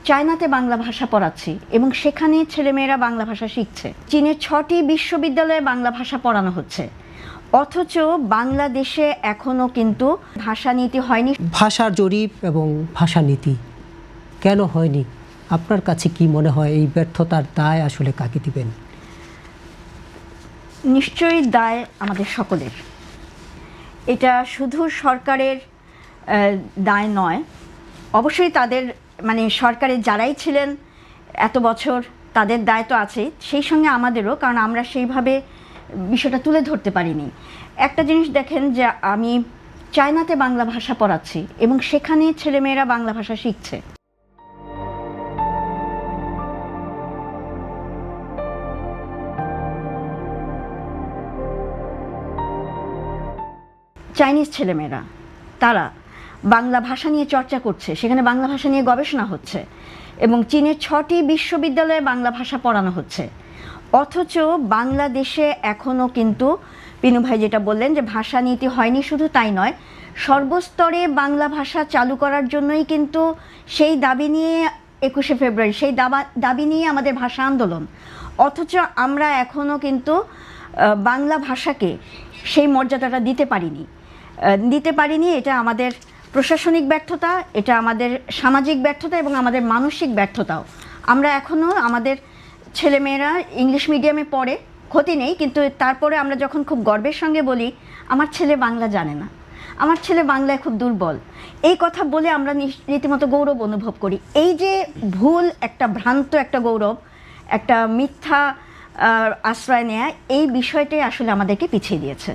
চায়নাতে বাংলা ভাষা পড়াচ্ছি এবং সেখানে ছেলেমেয়েরা বাংলা ভাষা শিখছে। চীনের 6টি বিশ্ববিদ্যালয়ে বাংলা ভাষা পড়ানো হচ্ছে, অথচ বাংলাদেশে এখনও কিন্তু ভাষানীতি হয়নি। ভাষার জরিপ এবং ভাষানীতি কেন হয়নি? আপনার কাছে কি মনে হয় এই ব্যর্থতার দায় আসলে কাকে দিবেন? নিশ্চয়ই দায় আমাদের সকলের। এটা শুধু সরকারের দায় নয়, অবশ্যই তাদের সরকারের যারাই ছিলেন এত বছর তাদের দায় তো আছে, সেই সঙ্গে আমাদেরও, কারণ আমরা সেইভাবে বিষয়টা তুলে ধরতে পারিনি। একটা জিনিস দেখেন যে আমি চায়নাতে বাংলা ভাষা পড়াচ্ছি এবং সেখানে ছেলেমেয়েরা বাংলা ভাষা শিখছে। চাইনিজ ছেলেমেয়েরা তারা বাংলা ভাষা নিয়ে চর্চা করছে, সেখানে বাংলা ভাষা নিয়ে গবেষণা হচ্ছে এবং চীনের 6টি বিশ্ববিদ্যালয়ে বাংলা ভাষা পড়ানো হচ্ছে, অথচ বাংলাদেশে এখনও কিন্তু পিনু ভাই যেটা বললেন যে ভাষা নীতি হয়নি, শুধু তাই নয়, সর্বস্তরে বাংলা ভাষা চালু করার জন্যই কিন্তু সেই দাবি নিয়ে 21শে ফেব্রুয়ারি সেই দাবি নিয়ে আমাদের ভাষা আন্দোলন, অথচ আমরা এখনও কিন্তু বাংলা ভাষাকে সেই মর্যাদাটা দিতে পারিনি। এটা আমাদের প্রশাসনিক ব্যর্থতা, এটা আমাদের সামাজিক ব্যর্থতা এবং আমাদের মানসিক ব্যর্থতাও। আমরা এখনও আমাদের ছেলেমেয়েরা ইংলিশ মিডিয়ামে পড়ে, ক্ষতি নেই, কিন্তু তারপরে আমরা যখন খুব গর্বের সঙ্গে বলি আমার ছেলে বাংলা জানে না, আমার ছেলে বাংলায় খুব দুর্বল, এই কথা বলে আমরা রীতিমতো গৌরব অনুভব করি। এই যে ভুল একটা ভ্রান্ত একটা গৌরব, একটা মিথ্যা আশ্রয় নেয়া, এই বিষয়টাই আসলে আমাদেরকে পিছিয়ে দিয়েছে।